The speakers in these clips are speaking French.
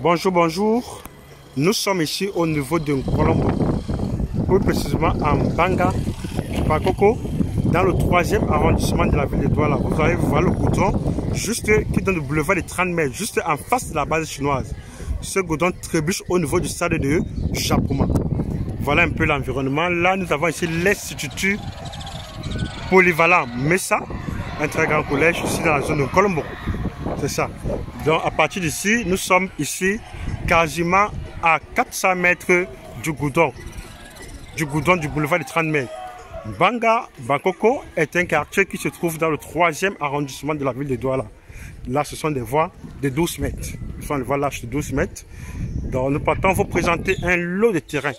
Bonjour, bonjour. Nous sommes ici au niveau de Colombo, plus précisément en Banga, Bakoko, dans le 3e arrondissement de la ville de Douala. Vous allez voir le goudron juste qui donne le boulevard des 30 mètres, juste en face de la base chinoise. Ce goudron trébuche au niveau du stade de Chapouma. Voilà un peu l'environnement. Là, nous avons ici l'Institut polyvalent Messa, un très grand collège ici dans la zone de Colombo. C'est ça. Donc à partir d'ici, nous sommes ici quasiment à 400 mètres du goudron du boulevard des 30 mètres. Banga Bakoko est un quartier qui se trouve dans le 3e arrondissement de la ville de Douala. Là, ce sont des voies de 12 mètres. Ce sont des voies larges de 12 mètres. Donc nous partons vous présenter un lot de terrain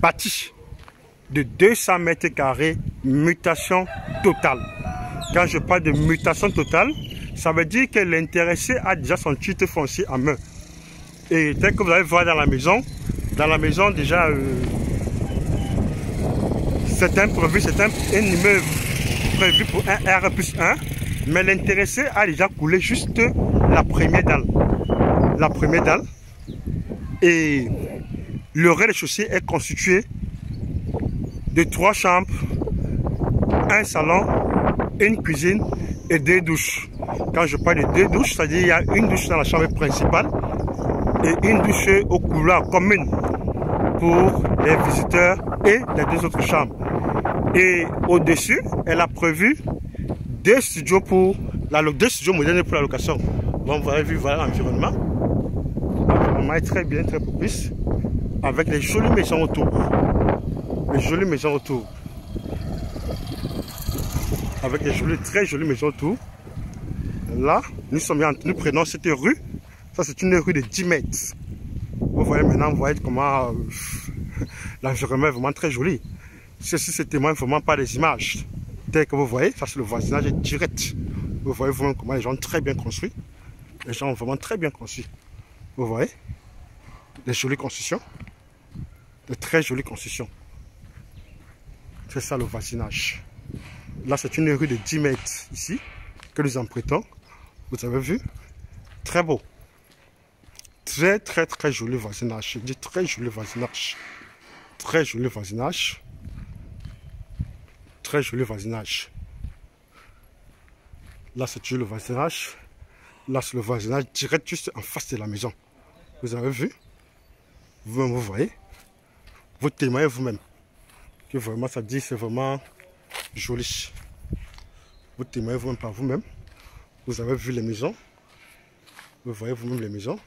bâti de 200 mètres carrés, mutation totale. Quand je parle de mutation totale, ça veut dire que l'intéressé a déjà son titre foncier en main. Et tel que vous allez voir dans la maison déjà, c'est un immeuble prévu pour un R+1, mais l'intéressé a déjà coulé juste la première dalle. La première dalle. Et le rez-de-chaussée est constitué de 3 chambres, un salon, une cuisine et 2 douches. Quand je parle de 2 douches, c'est-à-dire il y a une douche dans la chambre principale et une douche au couloir commune pour les visiteurs et les 2 autres chambres. Et au-dessus, elle a prévu 2 studios modernes pour la location. Donc vous avez vu, voilà l'environnement. L'environnement est très bien, très propice, avec les jolies maisons autour. Les jolies maisons autour. Avec des très jolies maisons autour. Là, nous prenons cette rue. Ça, c'est une rue de 10 mètres. Vous voyez maintenant, vous voyez comment l'environnement est vraiment très joli. Ceci se témoigne vraiment par des images. Tel que vous voyez, ça c'est le voisinage direct. Vous voyez vraiment comment les gens ont très bien construit. Les gens ont vraiment très bien construit. Vous voyez, des jolies constructions. De très jolies constructions. C'est ça le voisinage. Là, c'est une rue de 10 mètres ici, que nous empruntons. Vous avez vu? Très beau. Très, très, très joli voisinage. Je dis très joli voisinage. Très joli voisinage. Très joli voisinage. Là, c'est le voisinage. Là, c'est le voisinage direct juste en face de la maison. Vous avez vu? Vous-même, vous voyez? Vous témoignez vous-même. Que vraiment, ça dit, c'est vraiment joli. Vous témoignez vous-même par vous-même. Vous avez vu les maisons. Vous voyez vous-même les maisons.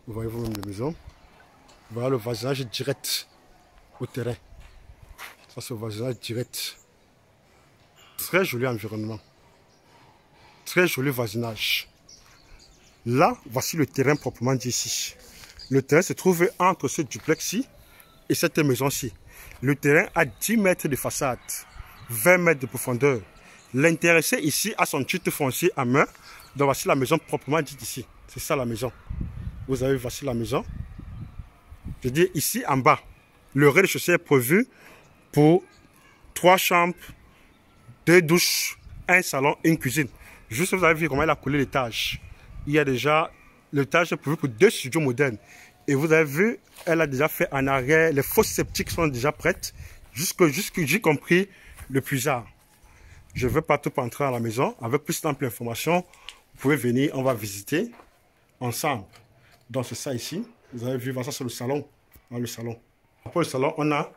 Vous voyez vous-même les maisons. Voilà le voisinage direct au terrain. Ça, c'est le voisinage direct. Très joli environnement. Très joli voisinage. Là, voici le terrain proprement dit ici. Le terrain se trouve entre ce duplex-ci et cette maison-ci. Le terrain a 10 mètres de façade, 20 mètres de profondeur. L'intéressé ici a son titre foncier à main. Donc voici la maison proprement dite ici. C'est ça la maison. Vous avez vu, voici la maison. Je dis ici en bas, le rez-de-chaussée est prévu pour 3 chambres, 2 douches, un salon, une cuisine. Juste vous avez vu comment elle a coulé l'étage. Il y a déjà, l'étage est prévu pour 2 studios modernes. Et vous avez vu, elle a déjà fait en arrière, les fosses sceptiques sont déjà prêtes, jusque j'ai compris le puisard. Je ne veux pas tout entrer à la maison. Avec plus d'ample information, vous pouvez venir, on va visiter ensemble. Donc c'est ça ici. Vous avez vu, ça c'est le salon. Dans le salon. Après le salon, on a,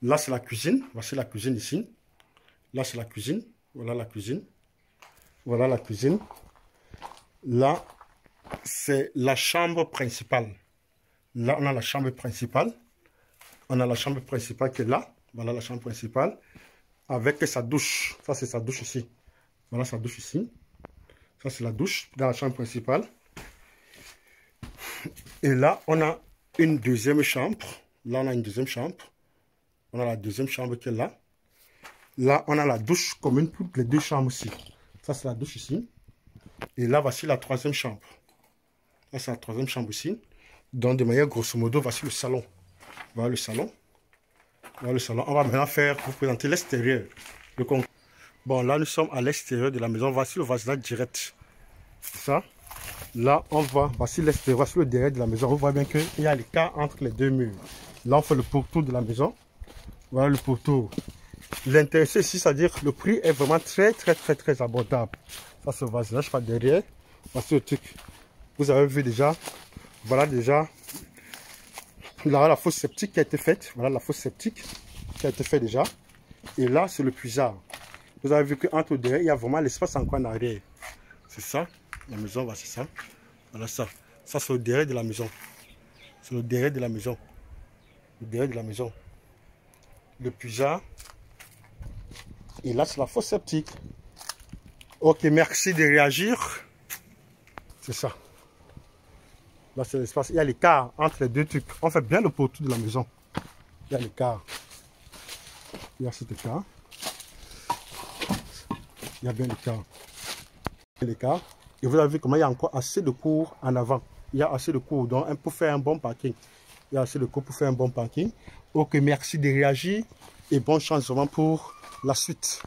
là c'est la cuisine. Voici la cuisine ici. Là c'est la cuisine. Voilà la cuisine. Voilà la cuisine. Là, c'est la chambre principale. Là, on a la chambre principale. On a la chambre principale qui est là. Voilà la chambre principale. Avec sa douche. Ça, c'est sa douche ici. Voilà sa douche ici. Ça, c'est la douche dans la chambre principale. Et là, on a une deuxième chambre. Là, on a une deuxième chambre. On a la deuxième chambre qui est là. Là, on a la douche commune pour les 2 chambres aussi. Ça, c'est la douche ici. Et là, voici la 3e chambre. Là, c'est la 3e chambre ici. Donc, de manière grosso modo, voici le salon. Voilà le salon. Voilà le salon. On va maintenant vous présenter l'extérieur. Bon, là, nous sommes à l'extérieur de la maison. Voici le voisinage direct. C'est ça. Là, on voit, voici l'extérieur, voici le derrière de la maison. On voit bien qu'il y a l'écart entre les deux murs. Là, on fait le pourtour de la maison. Voilà le pourtour. L'intéressé ici, c'est-à-dire le prix est vraiment très abordable. Ça, c'est le voisinage par derrière. Voici le truc. Vous avez vu déjà. Voilà déjà. Là, la fosse septique qui a été faite. Voilà la fosse septique qui a été faite déjà. Et là, c'est le puisard. Vous avez vu qu'entre derrière, il y a vraiment l'espace encore en arrière. C'est ça. La maison, c'est ça. Voilà ça. Ça, c'est le derrière de la maison. C'est le derrière de la maison. Le derrière de la maison. Le puisard. Et là, c'est la fosse septique. Ok, merci de réagir. C'est ça. Là, c'est l'espace. Il y a l'écart entre les deux trucs. On fait bien le pourtour de la maison. Il y a l'écart. Il y a cet écart. Il y a bien l'écart. L'écart. Et vous avez vu comment il y a encore assez de cours en avant. Il y a assez de cours donc pour faire un bon parking. Il y a assez de cours pour faire un bon parking. Ok, merci de réagir et bonne chance vraiment pour la suite.